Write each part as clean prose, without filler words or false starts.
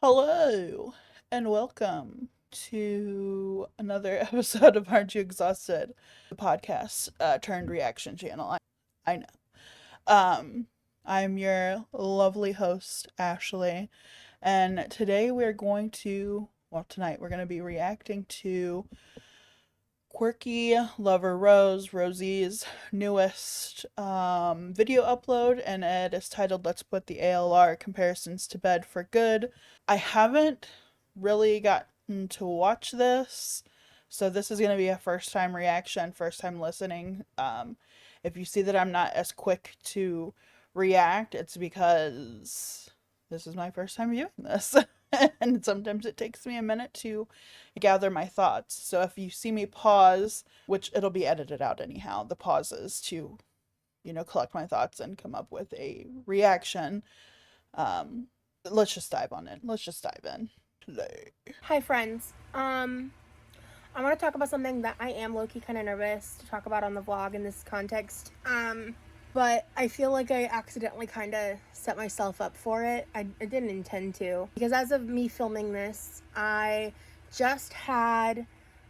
Hello and welcome to another episode of Aren't You Exhausted? The podcast turned reaction channel. I know. Um, I'm your lovely host, Ashley, and today tonight we're going to be reacting to Rose's newest video upload, and it is titled Let's Put the ALR Comparisons to Bed for Good. I haven't really gotten to watch this, so this is going to be a first time reaction, first time listening. If you see that I'm not as quick to react, it's because this is my first time viewing this. And sometimes it takes me a minute to gather my thoughts. So if you see me pause, which it'll be edited out anyhow, the pauses to, collect my thoughts and come up with a reaction. Um, let's just dive on it. Let's just dive in today. Hi, friends. I want to talk about something that I am low-key kind of nervous to talk about on the vlog in this context. But I feel like I accidentally kind of set myself up for it. I didn't intend to. Because as of me filming this, I just had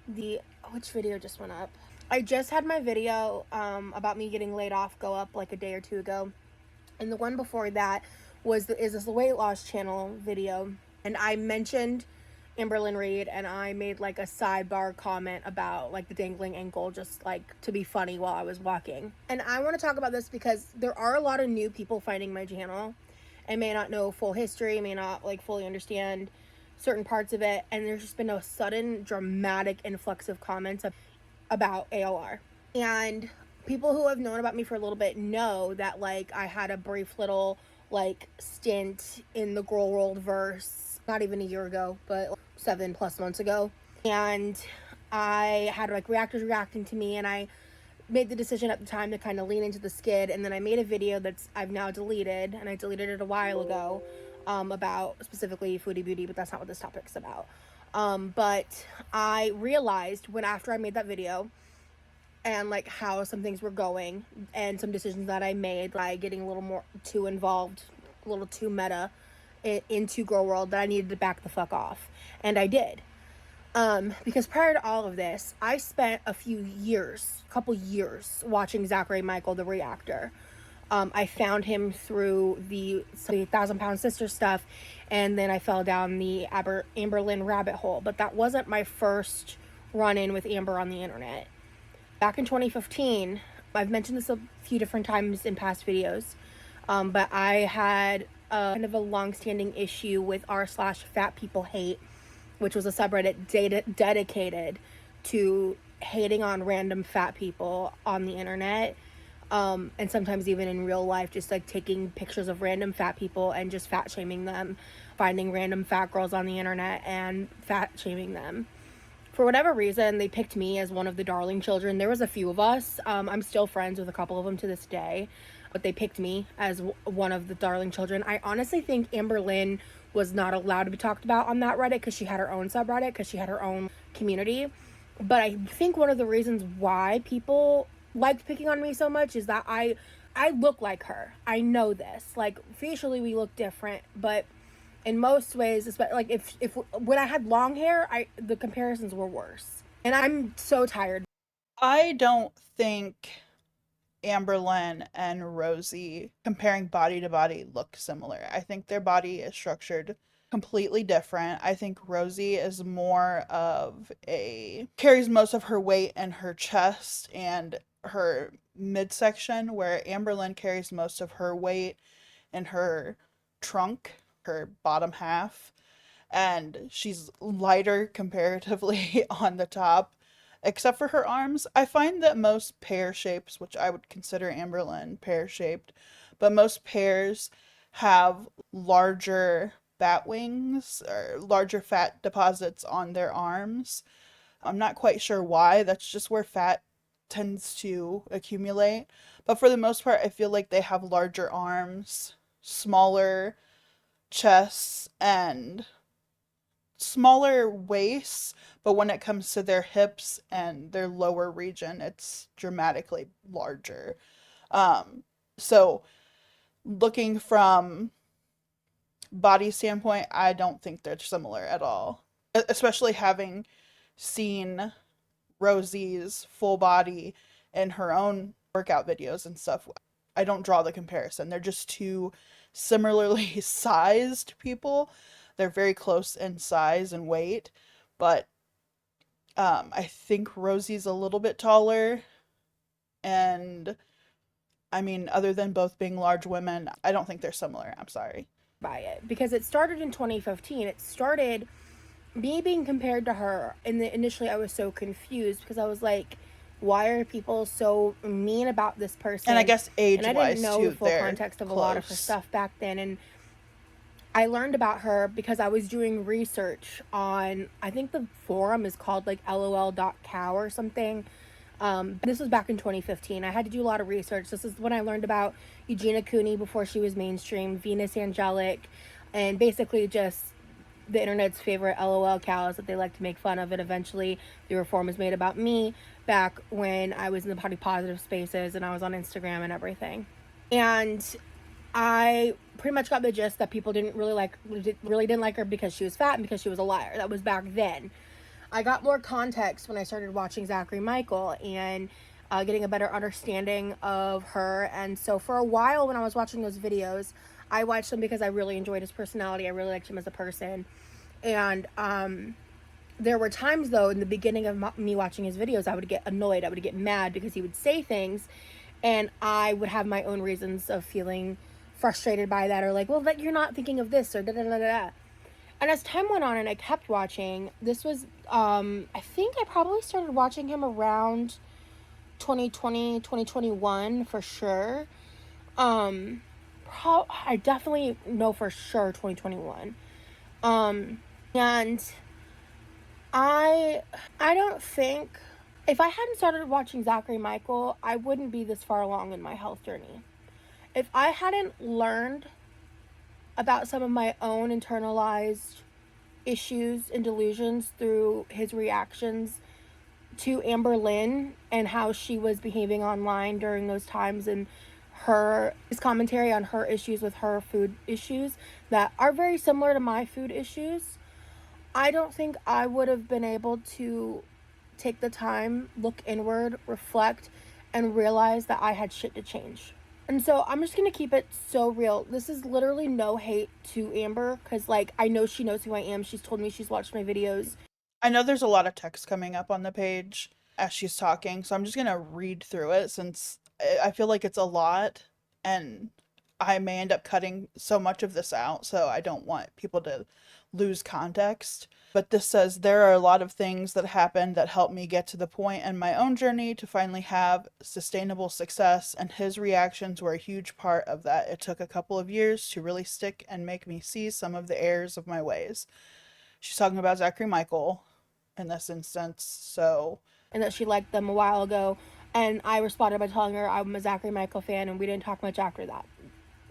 which video just went up? I just had my video about me getting laid off go up like a day or two ago. And the one before that is this weight loss channel video. And I mentioned Amberlynn Reid, and I made like a sidebar comment about like the dangling ankle, just like to be funny while I was walking. And I want to talk about this because there are a lot of new people finding my channel and may not know full history, may not like fully understand certain parts of it, and there's just been a sudden dramatic influx of comments about ALR. And people who have known about me for a little bit know that like I had a brief little like stint in the Girl World verse not even a year ago, but 7+ months ago, and I had like reactors reacting to me, and I made the decision at the time to kind of lean into the skid, and then I made a video I've now deleted, and I deleted it a while ago, about specifically foodie beauty, but that's not what this topic's about. But I realized after I made that video and like how some things were going and some decisions that I made, like getting a little more too involved, a little too meta into Girl World, that I needed to back the fuck off. And I did. Because prior to all of this, I spent a couple years watching Zachary Michael, the reactor. I found him through the 1,000-pound sister stuff, and then I fell down the Amberlynn rabbit hole. But that wasn't my first run-in with Amber on the internet. Back in 2015, I've mentioned this a few different times in past videos, but I had kind of a long-standing issue with r/fat people hate, which was a subreddit dedicated to hating on random fat people on the internet, and sometimes even in real life, just like taking pictures of random fat people and just fat shaming them, finding random fat girls on the internet and fat shaming them. For whatever reason, they picked me as one of the darling children. There was a few of us. I'm still friends with a couple of them to this day, but they picked me as one of the darling children. I honestly think Amberlynn was not allowed to be talked about on that Reddit because she had her own subreddit, because she had her own community. But I think one of the reasons why people liked picking on me so much is that I look like her. I know this. Like, facially we look different, but in most ways, especially like if when I had long hair, the comparisons were worse. And I'm so tired. I don't think Amberlynn and Rosie, comparing body to body, look similar. I think their body is structured completely different. I think Rosie is more of carries most of her weight in her chest and her midsection, where Amberlynn carries most of her weight in her trunk, her bottom half, and she's lighter comparatively on the top, except for her arms. I find that most pear shapes, which I would consider Amberlynn pear shaped, but most pears have larger bat wings or larger fat deposits on their arms. I'm not quite sure why. That's just where fat tends to accumulate. But for the most part, I feel like they have larger arms, smaller chests, and smaller waists, but when it comes to their hips and their lower region, it's dramatically larger. So looking from body standpoint, I don't think they're similar at all. Especially having seen Rosie's full body in her own workout videos and stuff. I don't draw the comparison. They're just two similarly sized people. They're very close in size and weight, but I think Rosie's a little bit taller, and I mean, other than both being large women, I don't think they're similar. I'm sorry. by it because it started in 2015. It started me being compared to her, and initially I was so confused because I was like, why are people so mean about this person? And I guess age and I wise didn't know too, the full they're context of a lot of her close. stuff back then, and I learned about her because I was doing research on, I think the forum is called like lol.cow or something. This was back in 2015. I had to do a lot of research. This is when I learned about Eugenia Cooney before she was mainstream, Venus Angelic, and basically just the internet's favorite LOL cows that they like to make fun of. And eventually the reform was made about me back when I was in the body positive spaces and I was on Instagram and everything. And I pretty much got the gist that people really didn't like her because she was fat and because she was a liar. That was back then. I got more context when I started watching Zachary Michael and getting a better understanding of her. And so for a while when I was watching those videos, I watched them because I really enjoyed his personality. I really liked him as a person. And there were times, though, in the beginning of me watching his videos, I would get annoyed. I would get mad because he would say things, and I would have my own reasons of feeling frustrated by that, or like, well, that you're not thinking of this, or da da da da. And as time went on and I kept watching, this was, I think I probably started watching him around 2020, 2021 for sure. I definitely know for sure 2021. And I don't think, if I hadn't started watching Zachary Michael, I wouldn't be this far along in my health journey. If I hadn't learned about some of my own internalized issues and delusions through his reactions to Amberlynn and how she was behaving online during those times, and his commentary on her issues with her food issues that are very similar to my food issues, I don't think I would have been able to take the time, look inward, reflect, and realize that I had shit to change. And so I'm just going to keep it so real. This is literally no hate to Amber because, like, I know she knows who I am. She's told me she's watched my videos. I know there's a lot of text coming up on the page as she's talking, so I'm just gonna read through it since I feel like it's a lot and I may end up cutting so much of this out, so I don't want people to lose context. But this says there are a lot of things that happened that helped me get to the point in my own journey to finally have sustainable success, and his reactions were a huge part of that. It took a couple of years to really stick and make me see some of the errors of my ways. She's talking about Zachary Michael in this instance, so. And that she liked them a while ago. And I responded by telling her I'm a Zachary Michael fan, and we didn't talk much after that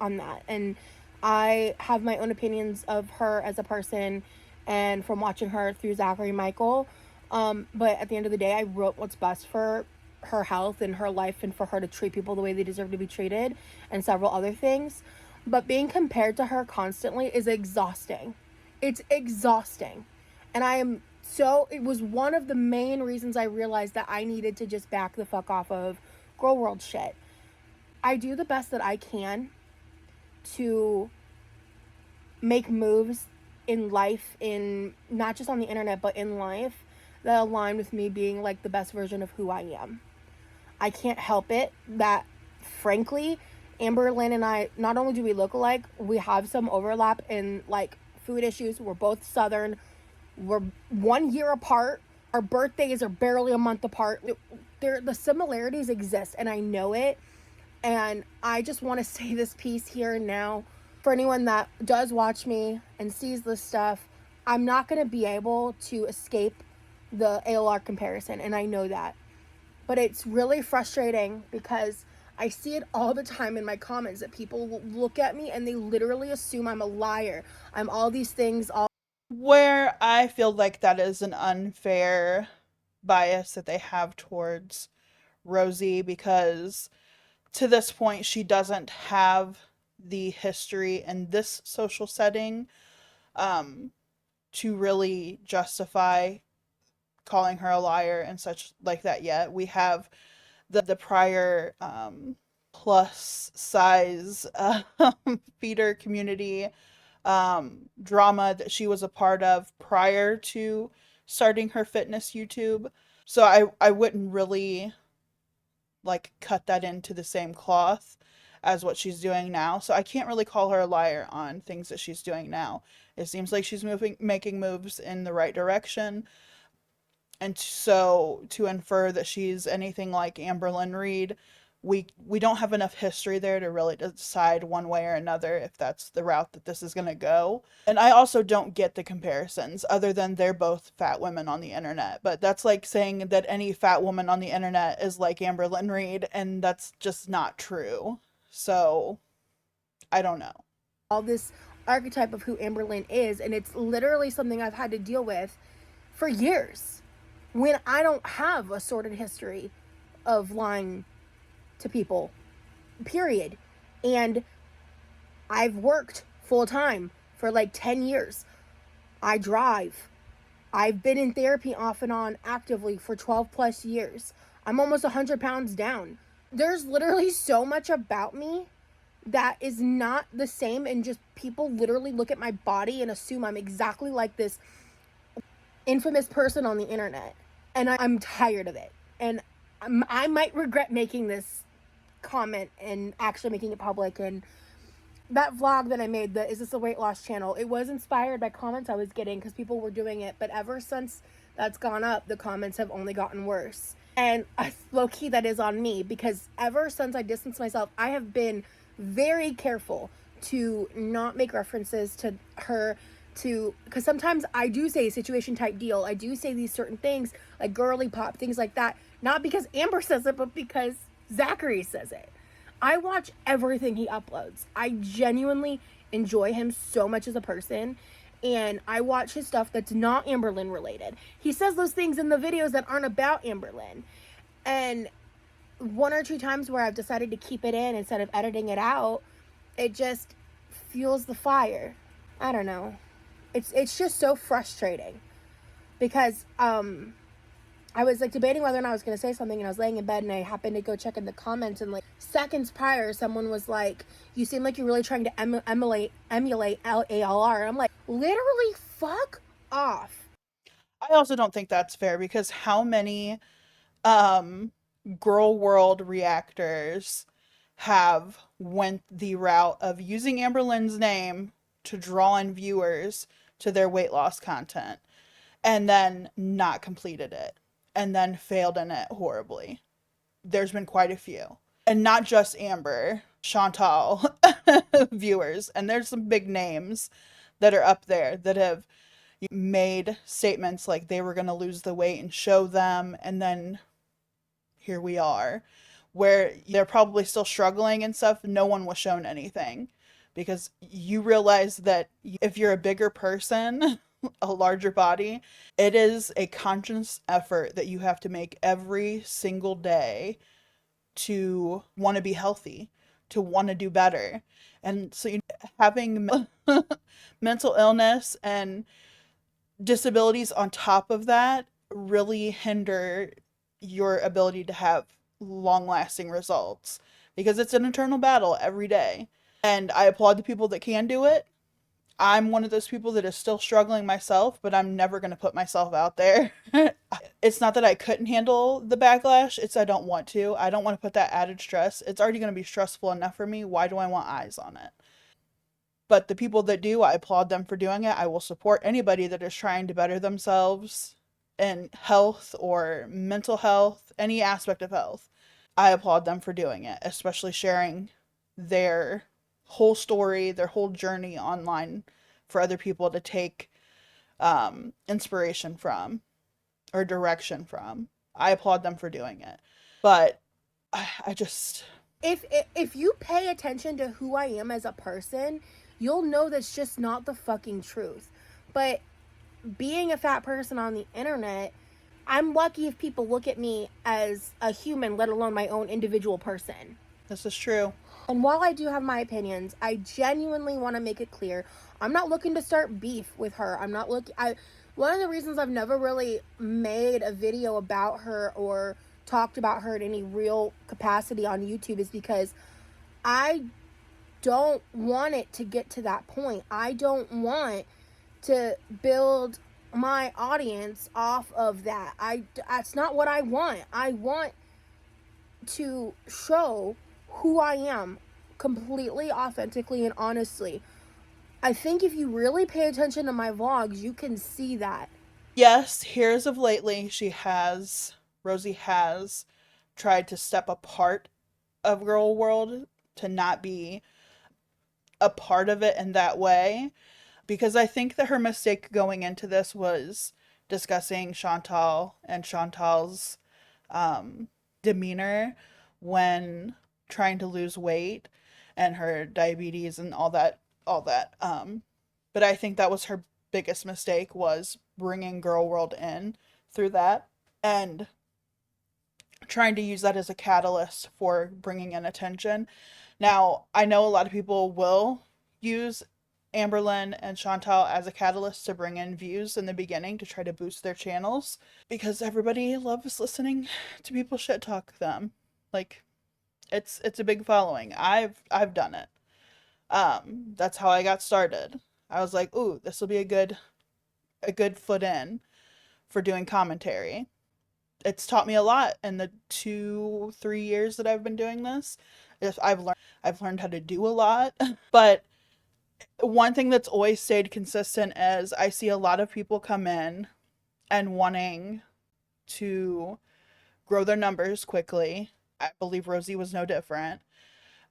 on that. And I have my own opinions of her as a person and from watching her through Zachary Michael. But at the end of the day, I wrote what's best for her health and her life and for her to treat people the way they deserve to be treated and several other things. But being compared to her constantly is exhausting. It's exhausting. And it was one of the main reasons I realized that I needed to just back the fuck off of girl world shit. I do the best that I can to make moves in life, in not just on the internet, but in life, that align with me being like the best version of who I am. I can't help it that, frankly, Amberlynn and I, not only do we look alike, we have some overlap in like food issues. We're both Southern. We're 1 year apart. Our birthdays are barely a month apart. The similarities exist, and I know it. And I just want to say this piece here and now. For anyone that does watch me and sees this stuff, I'm not going to be able to escape the ALR comparison, and I know that. But it's really frustrating because I see it all the time in my comments that people look at me and they literally assume I'm a liar. I'm all these things. Where I feel like that is an unfair bias that they have towards Rosie, because to this point she doesn't have the history in this social setting um, to really justify calling her a liar and such like that yet. We have the prior plus size feeder community drama that she was a part of prior to starting her fitness YouTube. So I wouldn't really like cut that into the same cloth as what she's doing now. So I can't really call her a liar on things that she's doing now. It seems like she's making moves in the right direction. And so to infer that she's anything like Amberlynn Reid, we don't have enough history there to really decide one way or another if that's the route that this is going to go. And I also don't get the comparisons other than they're both fat women on the internet. But that's like saying that any fat woman on the internet is like Amberlynn Reid, and that's just not true. So I don't know. All this archetype of who Amberlynn is, and it's literally something I've had to deal with for years when I don't have a sordid history of lying to people, period. And I've worked full time for like 10 years. I drive. I've been in therapy off and on actively for 12 plus years. I'm almost 100 pounds down. There's literally so much about me that is not the same, and just people literally look at my body and assume I'm exactly like this infamous person on the internet. And I'm tired of it. And I might regret making this comment and actually making it public. And that vlog that I made, the Is This a Weight Loss Channel, it was inspired by comments I was getting because people were doing it. But ever since that's gone up, the comments have only gotten worse. And low-key, that is on me, because ever since I distanced myself, I have been very careful to not make references to her, because sometimes I do say situation type deal. I do say these certain things like girly pop, things like that, not because Amber says it, but because Zachary says it. I watch everything he uploads. I genuinely enjoy him so much as a person, and I watch his stuff that's not Amberlynn related. He says those things in the videos that aren't about Amberlynn, and one or two times where I've decided to keep it in instead of editing it out, it just fuels the fire. I don't know. It's just so frustrating because I was like debating whether or not I was going to say something, and I was laying in bed and I happened to go check in the comments, and like seconds prior someone was like, you seem like you're really trying to emulate LALR. I'm like, literally fuck off. I also don't think that's fair because how many um girl world reactors have went the route of using Amberlynn's name to draw in viewers to their weight loss content and then not completed it and then failed in it horribly. There's been quite a few. And not just Amber, Chantal viewers. And there's some big names that are up there that have made statements like they were going to lose the weight and show them, and then here we are where they're probably still struggling and stuff. No one was shown anything because you realize that if you're a bigger person, a larger body, it is a conscious effort that you have to make every single day to want to be healthy, to want to do better. And so having mental illness and disabilities on top of that really hinder your ability to have long lasting results because it's an internal battle every day. And I applaud the people that can do it. I'm one of those people that is still struggling myself, but I'm never going to put myself out there. It's not that I couldn't handle the backlash, it's I don't want to. I don't want to put that added stress. It's already going to be stressful enough for me. Why do I want eyes on it? But the people that do, I applaud them for doing it. I will support anybody that is trying to better themselves in health or mental health, any aspect of health. I applaud them for doing it, especially sharing their whole story, their whole journey online for other people to take inspiration from or direction from. I applaud them for doing it. But I just If you pay attention to who I am as a person, you'll know that's just not the fucking truth. But being a fat person on the internet, I'm lucky if people look at me as a human, let alone my own individual person. this is true. And while I do have my opinions, I genuinely want to make it clear I'm not looking to start beef with her. I'm not looking. One of the reasons I've never really made a video about her or talked about her in any real capacity on YouTube is because I don't want it to get to that point. I don't want to build my audience off of that. That's not what I want. I want to show who I am completely, authentically, and honestly. I think if you really pay attention to my vlogs, you can see that. Yes, here as of lately, Rosie has tried to step apart of Girl World to not be a part of it in that way. Because I think that her mistake going into this was discussing Chantal and Chantal's um, demeanor when trying to lose weight and her diabetes and all that. But I think that was her biggest mistake, was bringing Girl World in through that and trying to use that as a catalyst for bringing in attention. Now, I know a lot of people will use Amberlynn and Chantal as a catalyst to bring in views in the beginning to try to boost their channels because everybody loves listening to people shit talk them. Like it's a big following. I've done it. That's how I got started. I was like, "Ooh, this will be a good foot in for doing commentary." It's taught me a lot in the 2-3 years that I've been doing this. If I've learned how to do a lot. But one thing that's always stayed consistent is I see a lot of people come in and wanting to grow their numbers quickly. I believe Rosie was no different.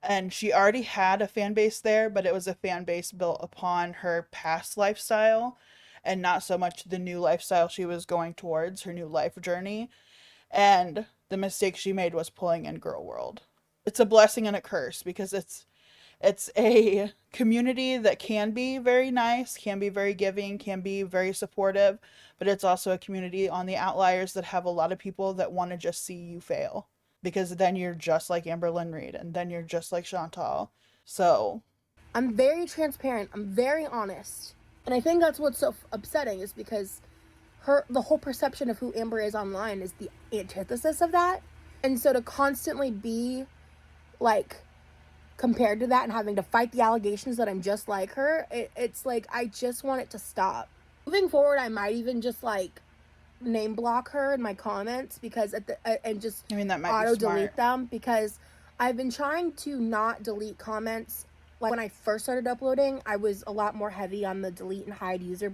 And she already had a fan base there, but it was a fan base built upon her past lifestyle and not so much the new lifestyle she was going towards, her new life journey. And the mistake she made was pulling in Girl World. It's a blessing and a curse because it's a community that can be very nice, can be very giving, can be very supportive, but it's also a community on the outliers that have a lot of people that want to just see you fail. Because then you're just like Amberlynn Reid, and then you're just like Chantal. So, I'm very transparent. I'm very honest. And I think that's what's so upsetting is because the whole perception of who Amber is online is the antithesis of that. And so to constantly be like compared to that and having to fight the allegations that I'm just like her, it's like I just want it to stop. Moving forward, I might even just like name block her in my comments because and just I mean, that might be auto smart. delete them because I've been trying to not delete comments. Like when I first started uploading, I was a lot more heavy on the delete and hide user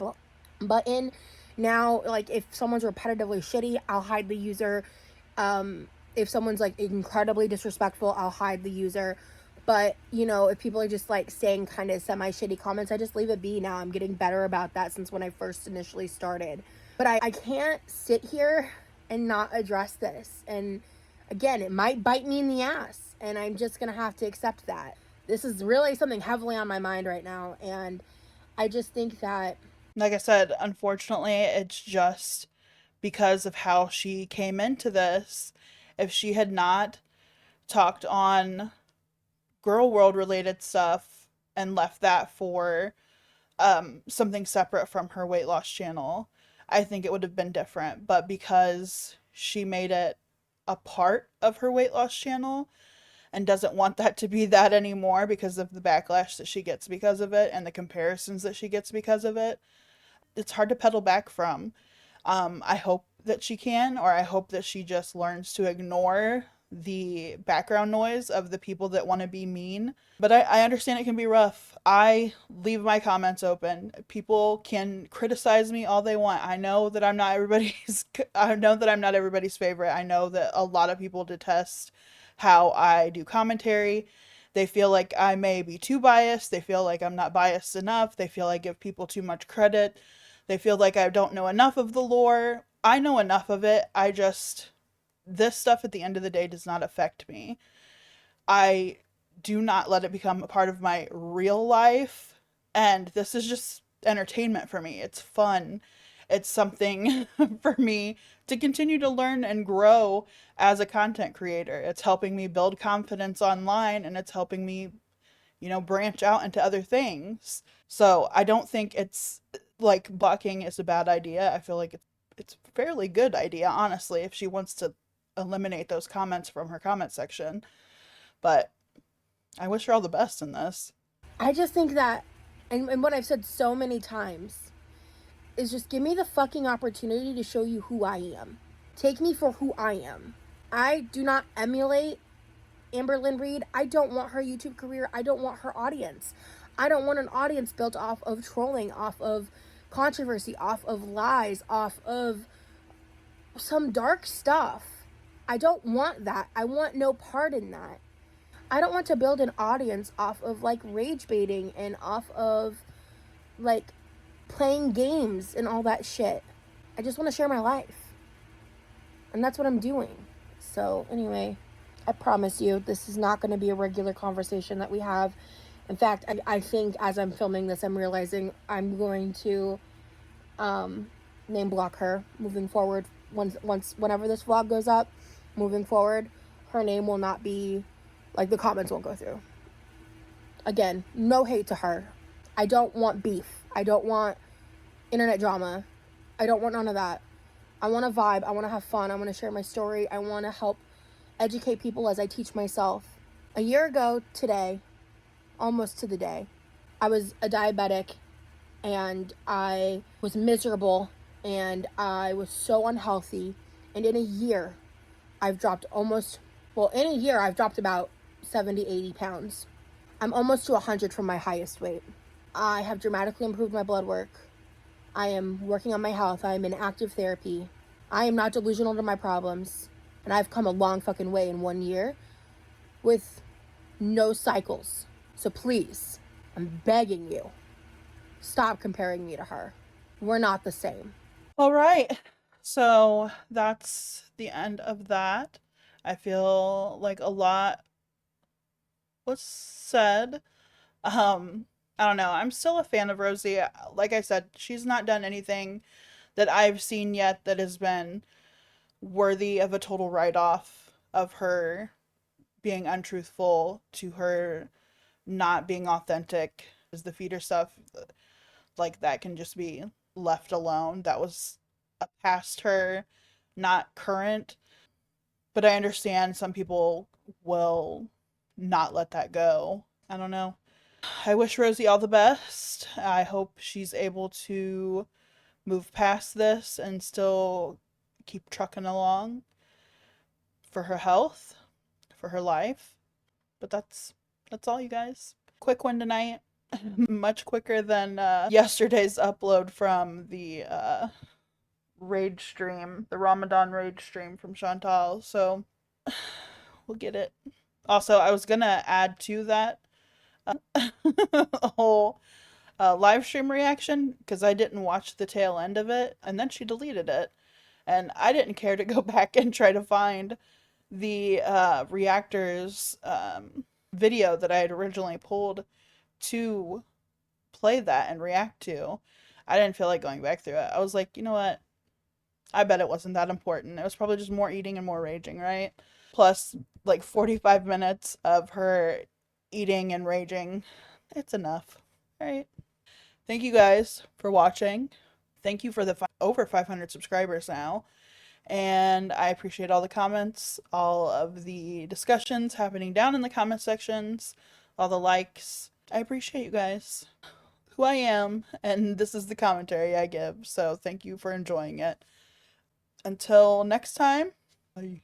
button. Now, like if someone's repetitively shitty, I'll hide the user. If someone's like incredibly disrespectful, I'll hide the user. But you know, if people are just like saying kind of semi shitty comments, I just leave it be. Now I'm getting better about that since when I first initially started. But I can't sit here and not address this. And again, it might bite me in the ass, and I'm just gonna have to accept that. This is really something heavily on my mind right now, and I just think that Like I said, unfortunately, it's just because of how she came into this. If she had not talked on Girl World related stuff and left that for something separate from her weight loss channel, I think it would have been different. But because she made it a part of her weight loss channel and doesn't want that to be that anymore because of the backlash that she gets because of it and the comparisons that she gets because of it, it's hard to pedal back from. I hope that she can, or I hope that she just learns to ignore the background noise of the people that want to be mean. But I understand it can be rough. I leave my comments open. People can criticize me all they want. I know that I'm not everybody's I know that I'm not everybody's favorite. I know that a lot of people detest how I do commentary. They feel like I may be too biased. They feel like I'm not biased enough. They feel I give people too much credit. They feel like I don't know enough of the lore. I know enough of it. This stuff at the end of the day does not affect me. I do not let it become a part of my real life. And this is just entertainment for me. It's fun. It's something for me to continue to learn and grow as a content creator. It's helping me build confidence online, and it's helping me, branch out into other things. So I don't think it's like blocking is a bad idea. I feel like it's a fairly good idea, honestly, if she wants to eliminate those comments from her comment section. But I wish her all the best in this. I just think that, and what I've said so many times, is just give me the fucking opportunity to show you who I am. Take me for who I am. I do not emulate Amberlynn Reid. I don't want her YouTube career. I don't want her audience. I don't want an audience built off of trolling, off of controversy, off of lies, off of some dark stuff. I don't want that. I want no part in that. I don't want to build an audience off of like rage baiting and off of like playing games and all that shit. I just want to share my life. And that's what I'm doing. So, anyway, I promise you, this is not going to be a regular conversation that we have. In fact, I think as I'm filming this, I'm realizing I'm going to name block her moving forward. Whenever this vlog goes up, moving forward, her name will not be, like, the comments won't go through. Again, no hate to her. I don't want beef. I don't want internet drama. I don't want none of that. I want to vibe. I want to have fun. I want to share my story. I want to help educate people as I teach myself. A year ago today, almost to the day, I was a diabetic and I was miserable and I was so unhealthy. And in a year, I've dropped about 70, 80 pounds. I'm almost to 100 from my highest weight. I have dramatically improved my blood work. I am working on my health. I am in active therapy. I am not delusional to my problems. And I've come a long fucking way in 1 year with no cycles. So please, I'm begging you, stop comparing me to her. We're not the same. All right. So that's the end of that. I feel like a lot was said. I don't know. I'm still a fan of Rosie. Like I said, she's not done anything that I've seen yet that has been worthy of a total write off of her being untruthful, to her not being authentic. Is the feeder stuff like that can just be left alone. That was a past her, not current. But I understand some people will not let that go. I don't know. I wish Rosie all the best. I hope she's able to move past this and still keep trucking along for her health, for her life. But that's all, you guys. Quick one tonight. Much quicker than yesterday's upload from the rage stream, the Ramadan rage stream from Chantal. So we'll get it. Also, I was gonna add to that whole live stream reaction because I didn't watch the tail end of it, and then she deleted it, and I didn't care to go back and try to find the reactors video that I had originally pulled to play that and react to. I didn't feel like going back through it. I was like, you know what? I bet it wasn't that important. It was probably just more eating and more raging, right? Plus, like 45 minutes of her eating and raging. It's enough, right? Thank you guys for watching. Thank you for the over 500 subscribers now. And I appreciate all the comments, all of the discussions happening down in the comment sections, all the likes. I appreciate you guys. Who I am, and this is the commentary I give. So thank you for enjoying it. Until next time, bye.